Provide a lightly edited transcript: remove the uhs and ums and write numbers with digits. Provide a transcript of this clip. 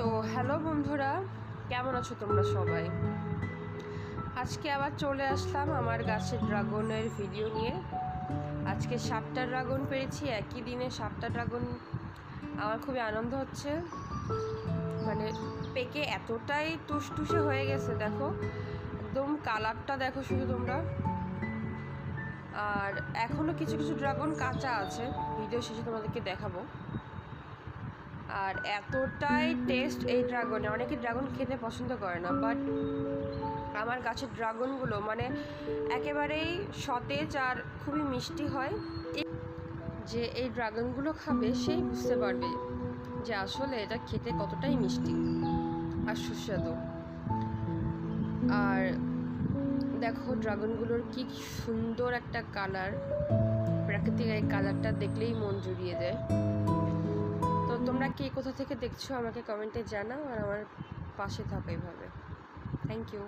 তো হ্যালো বন্ধুরা, কেমন আছো তোমরা সবাই? আজকে আবার চলে আসলাম আমার গাছের ড্রাগনের ভিডিও নিয়ে। আজকে 7টা ড্রাগন পেরেছি একই দিনে। 7টা ড্রাগন আমার খুবই আনন্দ হচ্ছে। মানে পেকে এতটাই টুসটুসে হয়ে গেছে, দেখো একদম কালারটা দেখো শুধু তোমরা। আর এখনো কিছু কিছু ড্রাগন কাঁচা আছে, ভিডিও শেষে তোমাদেরকে দেখাবো। আর এতটাই টেস্ট এই ড্রাগনে, অনেকে ড্রাগন খেতে পছন্দ করে না, বাট আমার গাছের ড্রাগনগুলো মানে একেবারেই সতেজ আর খুবই মিষ্টি হয়। যে এই ড্রাগনগুলো খাবে সেই বুঝতে পারবে যে আসলে এটা খেতে কতটাই মিষ্টি আর সুস্বাদু। আর দেখো ড্রাগনগুলোর কি সুন্দর একটা কালার, প্রাকৃতিক এই কালারটা দেখলেই মন জুড়িয়ে যায়। তো তোমরা কে কোথা থেকে দেখছো আমাকে কমেন্টে জানাও, আর আমার পাশে থাকো এইভাবে। Thank you.